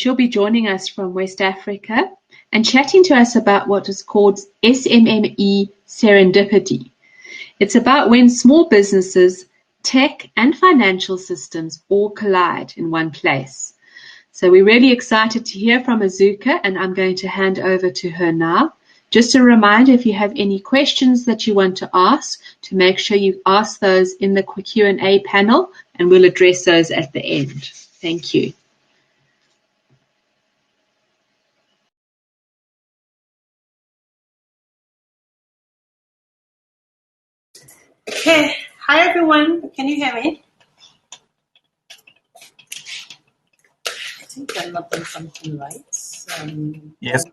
she'll be joining us from West Africa and chatting to us about what is called SMME Serendipity. It's about when small businesses, tech and financial systems all collide in one place. So we're really excited to hear from Azuka, and I'm going to hand over to her now. Just a reminder, if you have any questions that you want to ask, to make sure you ask those in the Q&A panel, and we'll address those at the end. Thank you. Okay. Hi, everyone. Can you hear me? I think I'm not doing something right. Yes.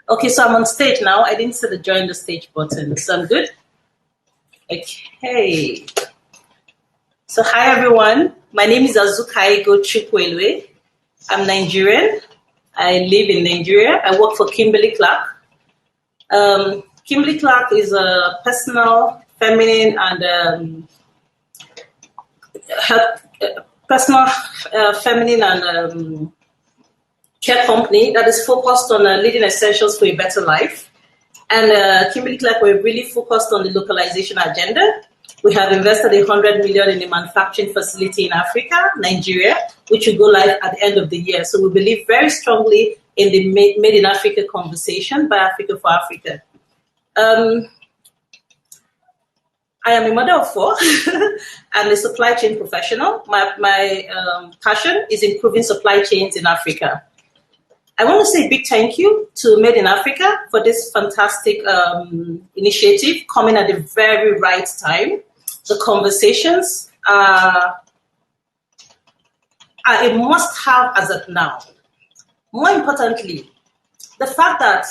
Okay, so I'm on stage now. I didn't see the join the stage button, so I'm good. Okay. So hi, everyone. My name is Azukaego Chukwuelue. I'm Nigerian. I live in Nigeria. I work for Kimberly-Clark. Kimberly-Clark is a personal, feminine, and care company that is focused on leading essentials for a better life. And Kimberly-Clark, we're really focused on the localization agenda. We have invested $100 million in a manufacturing facility in Africa, Nigeria, which will go live at the end of the year. So we believe very strongly in the Made in Africa conversation by Africa for Africa. I am a mother of 4. I'm a supply chain professional. My passion is improving supply chains in Africa. I want to say a big thank you to Made in Africa for this fantastic initiative coming at the very right time. The conversations are a must-have as of now. More importantly, the fact that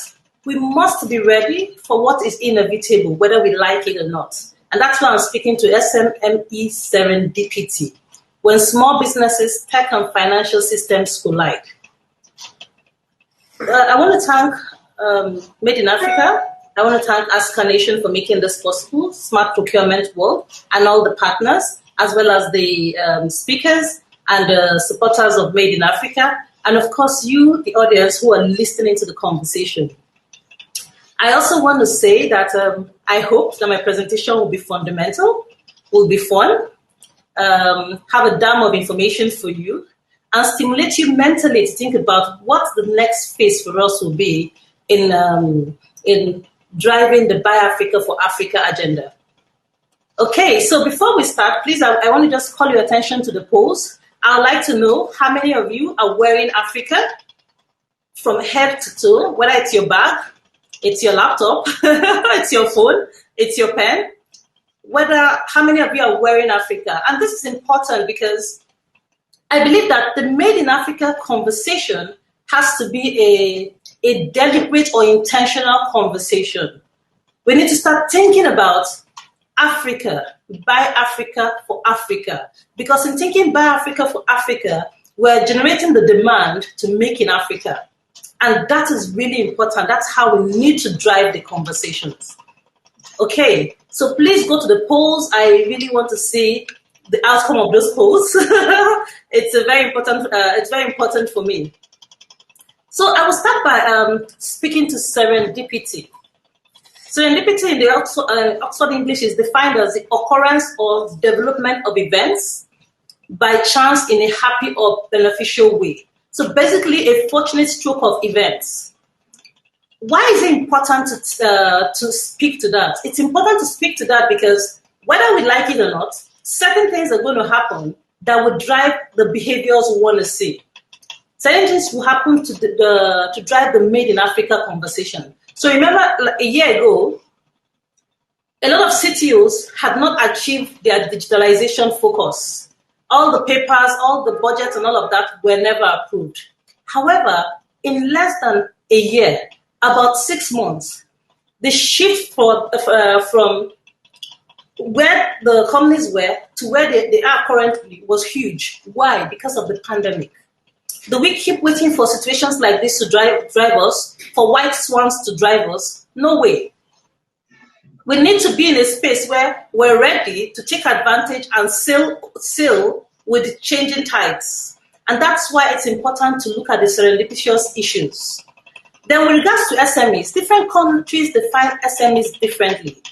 we must be ready for what is inevitable, whether we like it or not. And that's why I'm speaking to SMME Serendipity, when small businesses, tech and financial systems collide. I want to thank Made in Africa. I want to thank Azuka Nation for making this possible, Smart Procurement World, and all the partners, as well as the speakers and the supporters of Made in Africa, and of course you, the audience, who are listening to the conversation. I also want to say that I hope that my presentation will be fundamental, will be fun, have a dam of information for you, and stimulate you mentally to think about what the next phase for us will be in driving the Buy Africa for Africa agenda. Okay, so before we start, please, I want to just call your attention to the polls. I would like to know how many of you are wearing Africa from head to toe, whether it's your bag, it's your laptop, it's your phone, it's your pen, how many of you are wearing Africa. And this is important because I believe that the Made in Africa conversation has to be a deliberate or intentional conversation. We need to start thinking about Africa, Buy Africa for Africa. Because in thinking Buy Africa for Africa, we're generating the demand to make in Africa. And that is really important. That's how we need to drive the conversations. Okay, so please go to the polls. I really want to see the outcome of those polls. It's very important for me. So I will start by speaking to serendipity. Serendipity in the Oxford English is defined as the occurrence or development of events by chance in a happy or beneficial way. So basically a fortunate stroke of events. Why is it important to speak to that? It's important to speak to that because whether we like it or not, certain things are going to happen that will drive the behaviors we want to see. Certain things will happen to drive the Made in Africa conversation. So remember, a year ago, a lot of CTOs had not achieved their digitalization focus. All the papers, all the budgets and all of that were never approved. However, in less than a year, about 6 months, the shift from where the companies were to where they are currently was huge. Why? Because of the pandemic. Do we keep waiting for situations like this to drive us, for white swans to drive us? No way. We need to be in a space where we're ready to take advantage and sail with changing tides. And that's why it's important to look at the serendipitous issues. Then with regards to SMEs, different countries define SMEs differently.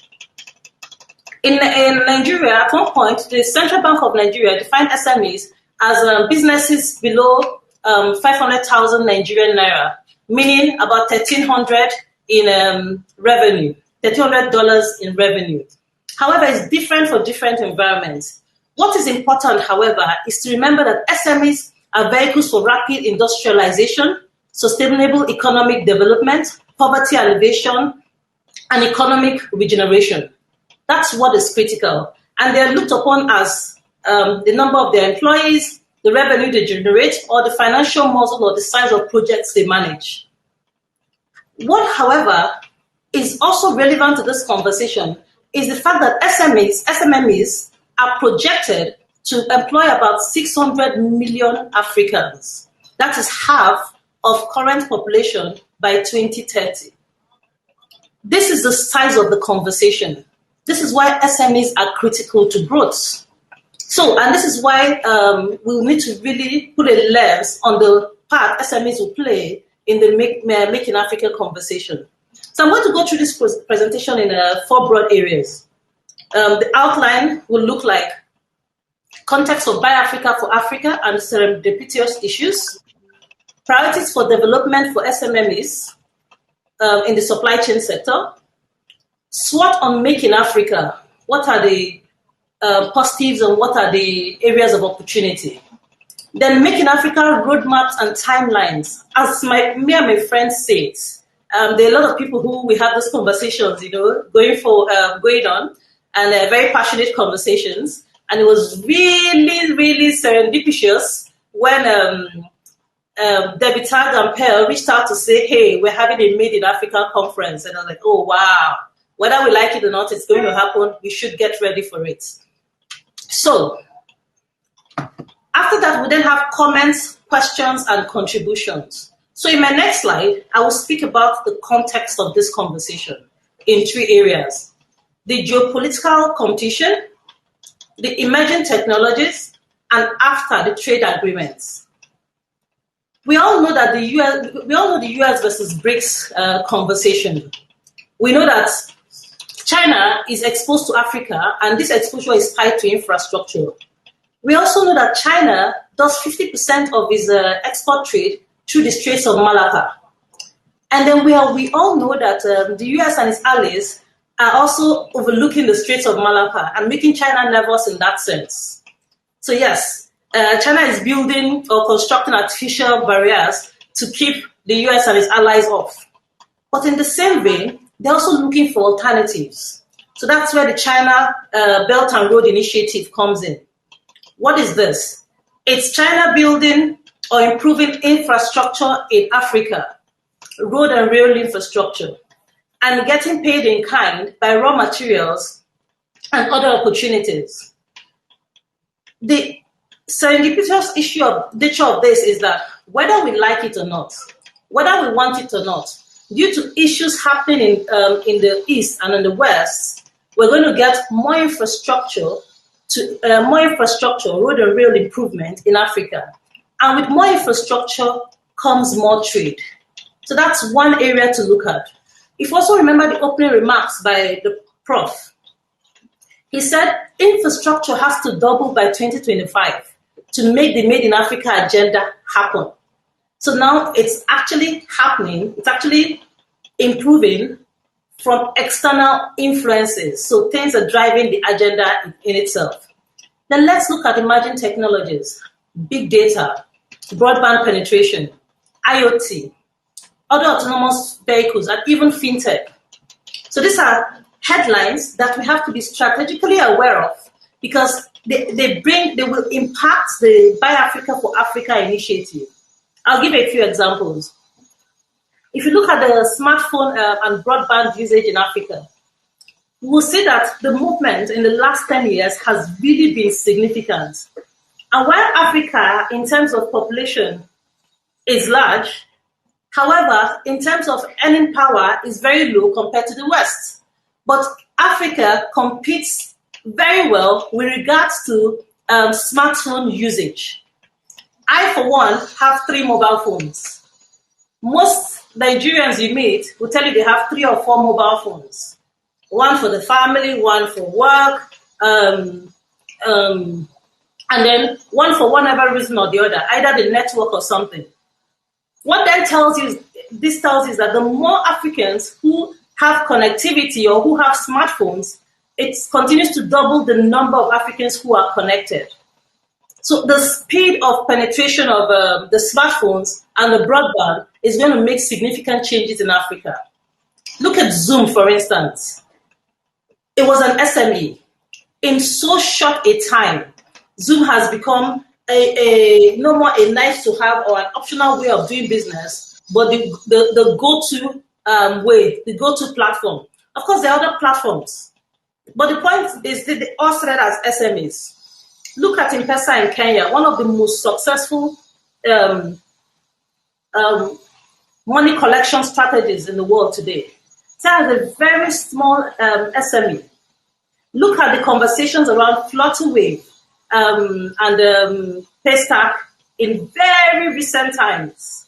In Nigeria, at one point, the Central Bank of Nigeria defined SMEs as businesses below 500,000 Nigerian naira, meaning about $1,300 in revenue, $1,300 in revenue. However, it's different for different environments. What is important, however, is to remember that SMEs are vehicles for rapid industrialization, sustainable economic development, poverty alleviation, and economic regeneration. That's what is critical. And they're looked upon as the number of their employees, the revenue they generate, or the financial muscle or the size of projects they manage. What, however, is also relevant to this conversation is the fact that SMMEs are projected to employ about 600 million Africans. That is half of current population by 2030. This is the size of the conversation. This is why SMEs are critical to growth. So, and this is why we'll need to really put a lens on the part SMEs will play in the Making Africa conversation. So I'm going to go through this presentation in 4 broad areas. The outline will look like context of Buy Africa for Africa and serendipitous issues, priorities for development for SMMEs in the supply chain sector, SWOT on Making Africa. What are the positives and what are the areas of opportunity? Then Making Africa roadmaps and timelines. As me and my friends say it, there are a lot of people who we have these conversations, going on, and very passionate conversations. And it was really, really serendipitous when Debbie Tag and Pearl reached out to say, hey, we're having a Made in Africa conference. And I was like, oh, wow. Whether we like it or not, it's going to happen. We should get ready for it. So, after that, we then have comments, questions, and contributions. So in my next slide, I will speak about the context of this conversation in 3 areas: the geopolitical competition, the emerging technologies, and after the trade agreements. We all know that the US versus BRICS conversation. We know that China is exposed to Africa, and this exposure is tied to infrastructure. We also know that China does 50% of its export trade through the Straits of Malacca. And then we all know that the US and its allies are also overlooking the Straits of Malacca and making China nervous in that sense. So yes, China is building or constructing artificial barriers to keep the US and its allies off. But in the same vein, they're also looking for alternatives. So that's where the China Belt and Road Initiative comes in. What is this? It's China building or improving infrastructure in Africa, road and rail infrastructure, and getting paid in kind by raw materials and other opportunities. The serendipitous nature of this is that whether we like it or not, whether we want it or not, due to issues happening in the East and in the West, we're going to get more infrastructure, road and rail improvement in Africa. And with more infrastructure comes more trade. So that's one area to look at. If you also remember the opening remarks by the Prof, he said infrastructure has to double by 2025 to make the Made in Africa agenda happen. So now it's actually happening, it's actually improving from external influences. So things are driving the agenda in itself. Then let's look at emerging technologies, big data, broadband penetration, IoT, other autonomous vehicles, and even fintech. So these are headlines that we have to be strategically aware of because they will impact the Buy Africa for Africa initiative. I'll give a few examples. If you look at the smartphone and broadband usage in Africa, we will see that the movement in the last 10 years has really been significant. And while Africa, in terms of population, is large, however, in terms of earning power, is very low compared to the West. But Africa competes very well with regards to smartphone usage. I, for one, have 3 mobile phones. Most Nigerians you meet will tell you they have 3 or 4 mobile phones. One for the family, one for work, and then one for whatever reason or the other, either the network or something. What that tells you is that the more Africans who have connectivity or who have smartphones, it continues to double the number of Africans who are connected. So the speed of penetration of the smartphones and the broadband is going to make significant changes in Africa. Look at Zoom, for instance. It was an SME. In so short a time, Zoom has become no more a nice to have or an optional way of doing business, but the go-to way, the go-to platform. Of course, there are other platforms, but the point is that they all started as SMEs. Look at M-Pesa in Kenya, one of the most successful money collection strategies in the world today. That is a very small SME. Look at the conversations around Flutterwave and Paystack in very recent times.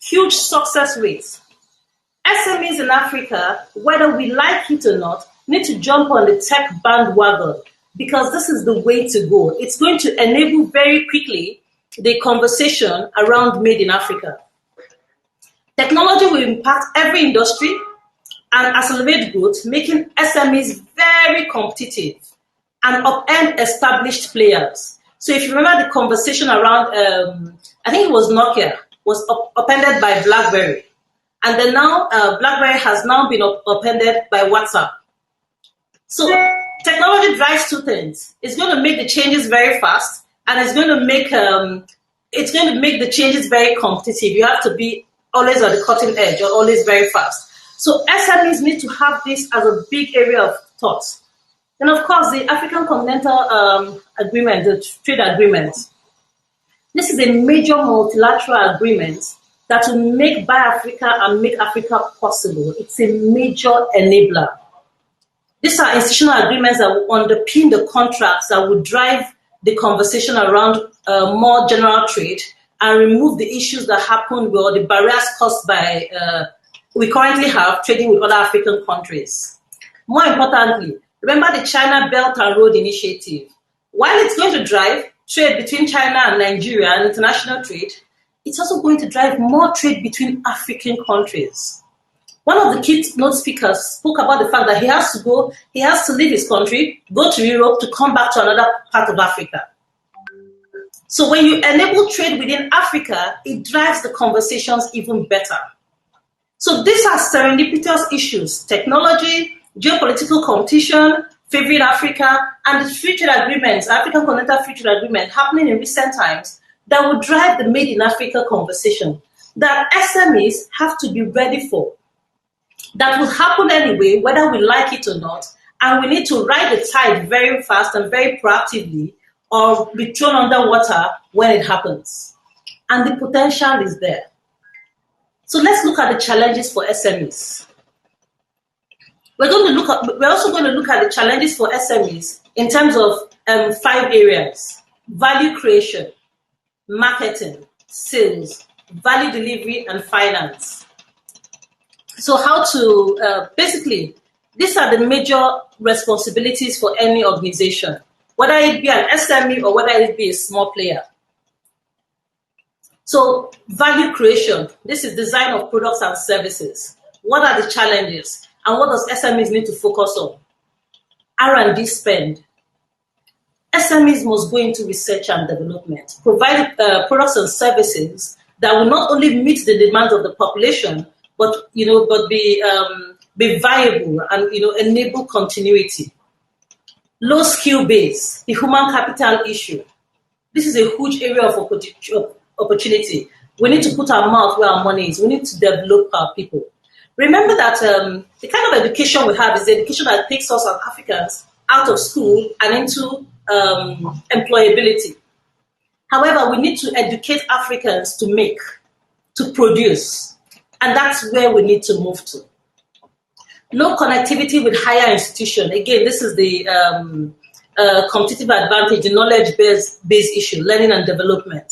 Huge success rates. SMEs in Africa, whether we like it or not, need to jump on the tech bandwagon because this is the way to go. It's going to enable very quickly the conversation around Made in Africa. Technology will impact every industry and accelerate growth, making SMEs very competitive and upend established players. So if you remember the conversation around, I think it was Nokia, was upended by BlackBerry. And then now BlackBerry has now been upended by WhatsApp. So technology drives 2 things. It's going to make the changes very fast, and it's going to make the changes very competitive. You have to be always at the cutting edge or always very fast. So SMEs need to have this as a big area of thought. And of course, the African Continental Agreement, the trade agreement. This is a major multilateral agreement that will make Buy Africa and Make Africa possible. It's a major enabler. These are institutional agreements that will underpin the contracts that will drive the conversation around more general trade and remove the issues that happen or the barriers caused by we currently have trading with other African countries. More importantly, remember the China Belt and Road Initiative. While it's going to drive trade between China and Nigeria and international trade, it's also going to drive more trade between African countries. One of the keynote speakers spoke about the fact that he has to leave his country, go to Europe to come back to another part of Africa. So when you enable trade within Africa, it drives the conversations even better. So these are serendipitous issues: technology, geopolitical competition, favoring Africa, and the free trade agreements, African Continental Free Trade Agreement happening in recent times that will drive the Made in Africa conversation that SMEs have to be ready for. That will happen anyway, whether we like it or not, and we need to ride the tide very fast and very proactively or be thrown underwater when it happens. And the potential is there. So let's look at the challenges for SMEs. We're also going to look at the challenges for SMEs in terms of 5 areas: value creation, marketing, sales, value delivery, and finance. So how to, basically, these are the major responsibilities for any organization, whether it be an SME or whether it be a small player. So value creation, this is design of products and services. What are the challenges and what does SMEs need to focus on? R&D spend. SMEs must go into research and development, provide products and services that will not only meet the demands of the population, but be viable and enable continuity. Low skill base, the human capital issue. This is a huge area of opportunity. We need to put our mouth where our money is. We need to develop our people. Remember that the kind of education we have is the education that takes us as Africans out of school and into employability. However, we need to educate Africans to make, to produce, and that's where we need to move to. Low connectivity with higher institution. Again, this is the competitive advantage, the knowledge-based issue, learning and development.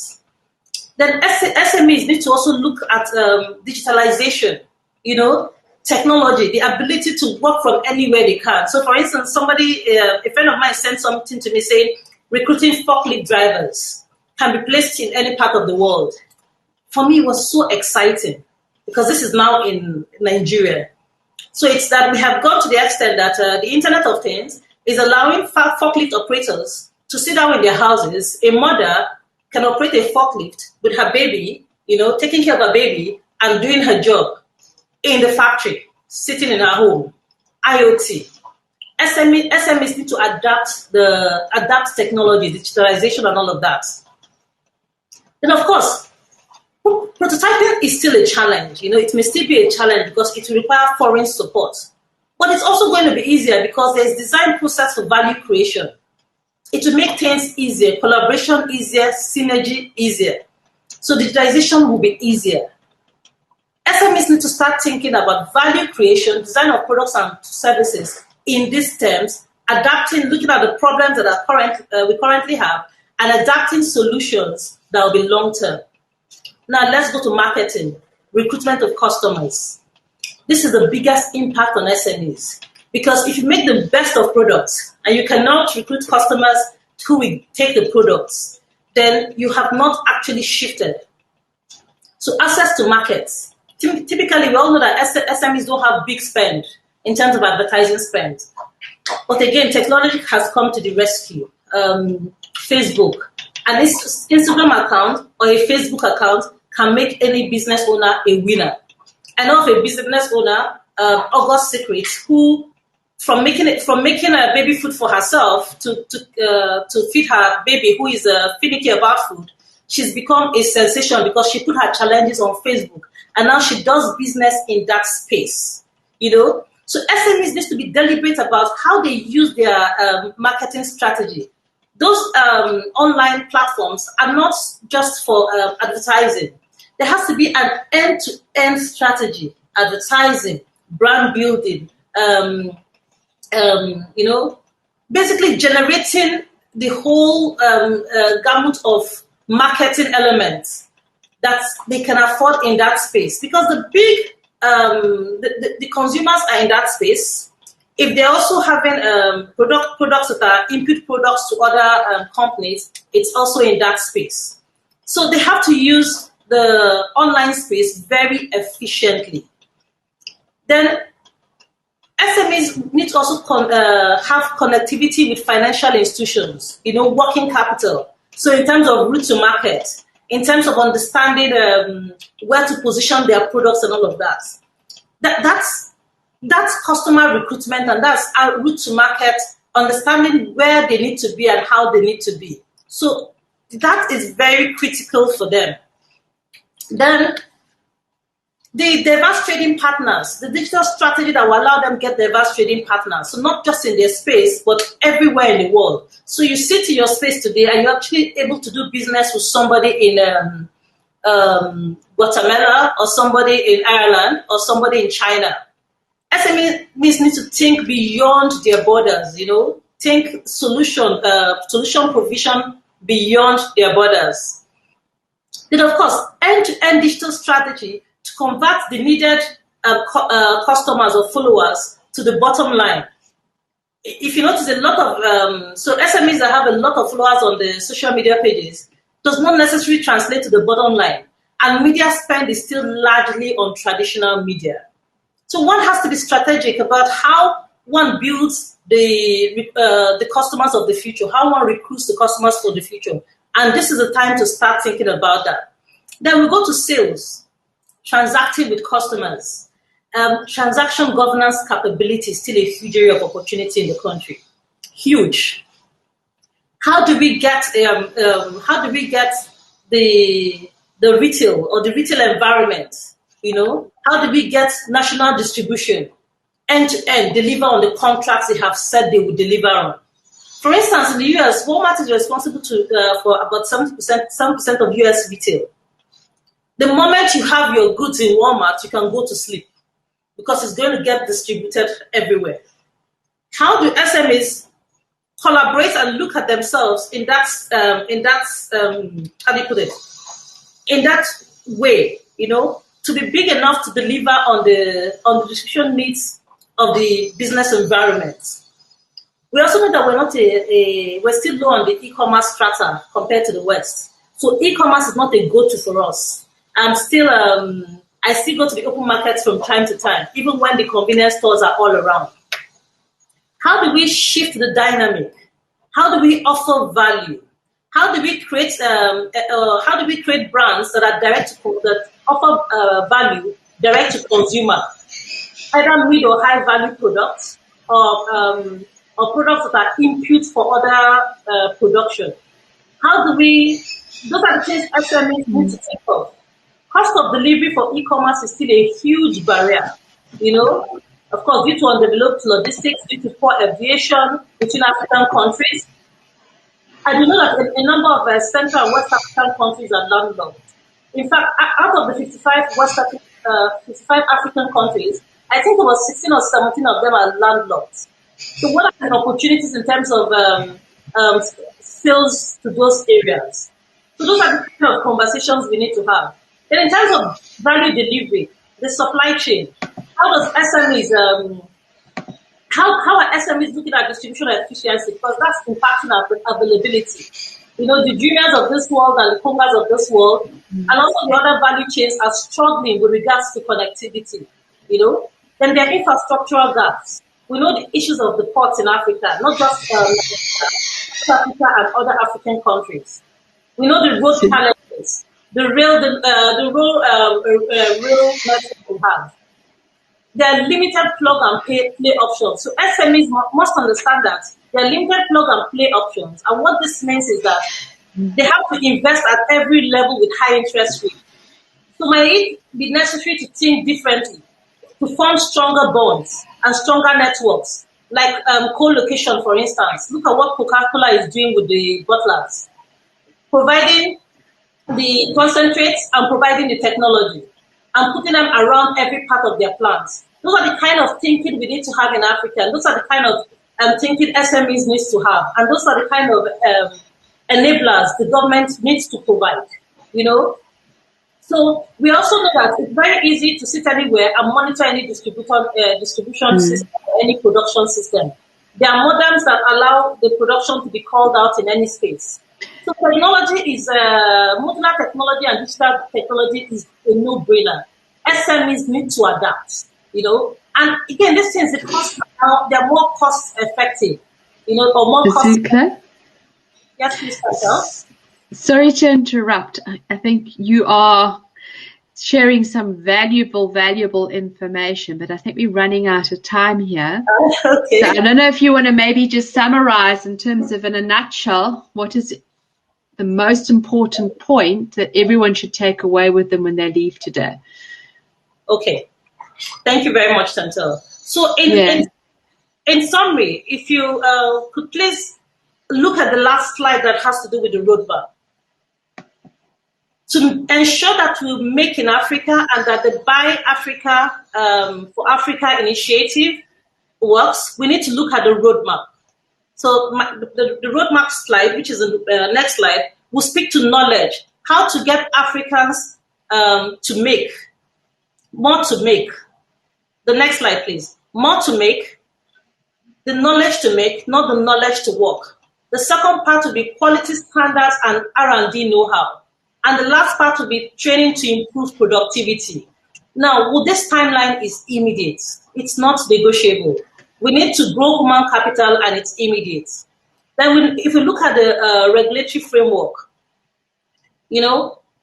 Then SMEs need to also look at digitalization, technology, the ability to work from anywhere they can. So, for instance, a friend of mine sent something to me saying, recruiting forklift drivers can be placed in any part of the world. For me, it was so exciting because this is now in Nigeria. So it's that we have gone to the extent that the Internet of Things is allowing forklift operators to sit down in their houses. A mother can operate a forklift with her baby, taking care of her baby and doing her job in the factory, sitting in her home. IoT. SMEs need to adapt technology, digitalization, and all of that. Then, of course, prototyping is still a challenge. It may still be a challenge because it will require foreign support. But it's also going to be easier because there's design process for value creation. It will make things easier, collaboration easier, synergy easier. So digitization will be easier. SMEs need to start thinking about value creation, design of products and services in these terms, adapting, looking at the problems that we currently have, and adapting solutions that will be long-term. Now let's go to marketing, recruitment of customers. This is the biggest impact on SMEs because if you make the best of products and you cannot recruit customers who will take the products, then you have not actually shifted. So access to markets. Typically, we all know that SMEs don't have big spend in terms of advertising spend. But again, technology has come to the rescue. Facebook, an Instagram account or a Facebook account can make any business owner a winner. I know of a business owner, August Secret, who from making a baby food for herself to feed her baby who is finicky about food, she's become a sensation because she put her challenges on Facebook and now she does business in that space. So SMEs need to be deliberate about how they use their marketing strategy. Those online platforms are not just for advertising. There has to be an end-to-end strategy, advertising, brand building, basically generating the whole gamut of marketing elements that they can afford in that space. Because the big, the consumers are in that space. If they're also having products that are input products to other companies, it's also in that space. So they have to use the online space very efficiently. Then SMEs need to also have connectivity with financial institutions, working capital. So in terms of route to market, in terms of understanding where to position their products and all of that. That's customer recruitment and that's our route to market, understanding where they need to be and how they need to be. So that is very critical for them. Then the diverse trading partners, the digital strategy that will allow them to get diverse trading partners. So not just in their space, but everywhere in the world. So you sit in your space today and you're actually able to do business with somebody in Guatemala or somebody in Ireland or somebody in China. SMEs need to think beyond their borders, think solution provision beyond their borders. Then, of course, end-to-end digital strategy to convert the needed customers or followers to the bottom line. If you notice, a lot of so SMEs that have a lot of followers on the social media pages does not necessarily translate to the bottom line, and media spend is still largely on traditional media. So one has to be strategic about how one builds the customers of the future, how one recruits the customers for the future. And this is the time to start thinking about that. Then we go to sales, transacting with customers. Transaction governance capability is still a huge area of opportunity in the country. Huge. How do we get the retail or the retail environment? How do we get national distribution, end-to-end, deliver on the contracts they have said they will deliver on? For instance, in the US, Walmart is responsible for about 70% of US retail. The moment you have your goods in Walmart, you can go to sleep because it's going to get distributed everywhere. How do SMEs collaborate and look at themselves in that how do you put it? in that way, to be big enough to deliver on the distribution needs of the business environment. We also know that we're still low on the e-commerce strata compared to the West. So e-commerce is not a go-to for us. I still go to the open markets from time to time, even when the convenience stores are all around. How do we shift the dynamic? How do we offer value? How do we create brands that are that offer value direct to consumer, either mid or high value products, or products that are input for other production? Those are the things SMEs need to think of. Cost of delivery for e-commerce is still a huge barrier, of course, due to undeveloped logistics, due to poor aviation between African countries. I do know that a number of Central and West African countries are landlocked. In fact, out of the 55 African countries, I think about 16 or 17 of them are landlocked. So what are the opportunities in terms of sales to those areas? So those are the kind of conversations we need to have. Then in terms of value delivery, the supply chain, how does SMEs, how are SMEs looking at distribution efficiency? Because that's impacting our availability. The Juniors of this world and the Kongas of this world, and also the other value chains are struggling with regards to connectivity. Then there are infrastructural gaps. We know the issues of the ports in Africa, not just Africa and other African countries. We know the road challenges, the rail network we have. There are limited plug and play options. So SMEs must understand that there are limited plug and play options. And what this means is that they have to invest at every level with high interest rates. So might it be necessary to think differently, to form stronger bonds and stronger networks, like co-location, for instance. Look at what Coca-Cola is doing with the bottlers, providing the concentrates and providing the technology and putting them around every part of their plants. Those are the kind of thinking we need to have in Africa. And those are the kind of thinking SMEs needs to have. And those are the kind of enablers the government needs to provide, So we also know that it's very easy to sit anywhere and monitor any distribution system, any production system. There are modems that allow the production to be called out in any space. So technology is, modular technology and digital technology is a no-brainer. SMEs need to adapt, And again, these things, they're more cost-effective, or more Azuka? Yes, please, Chantal. Sorry to interrupt. I think you are sharing some valuable information, but I think we're running out of time here. Okay. So I don't know if you want to maybe just summarize in terms of, in a nutshell, what is the most important point that everyone should take away with them when they leave today? Okay. Thank you very much, Chantal. So in summary, if you could please look at the last slide that has to do with the roadmap. To ensure that we make in Africa and that the Buy Africa for Africa initiative works, we need to look at the roadmap. So the roadmap slide, which is the next slide, will speak to knowledge, how to get Africans to make, more to make. The next slide, please. More to make, the knowledge to make, not the knowledge to work. The second part will be quality standards and R&D know-how. And the last part will be training to improve productivity. Now, this timeline is immediate. It's not negotiable. We need to grow human capital and it's immediate. Then if we look at the regulatory framework,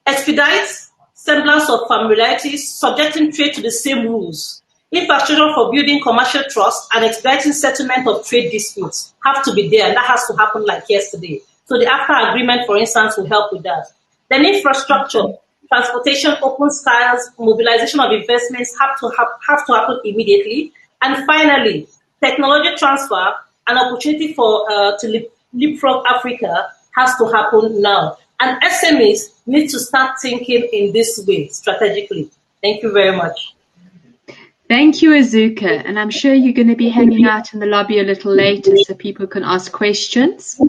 expedite, semblance of familiarity, subjecting trade to the same rules. Infrastructure for building commercial trust and expediting settlement of trade disputes have to be there, and that has to happen like yesterday. So the AFTA agreement, for instance, will help with that. Then infrastructure, transportation, open skies, mobilization of investments have to happen immediately. And finally, technology transfer, an opportunity for to leapfrog Africa has to happen now. And SMEs need to start thinking in this way strategically. Thank you very much. Thank you, Azuka. And I'm sure you're going to be hanging out in the lobby a little later so people can ask questions.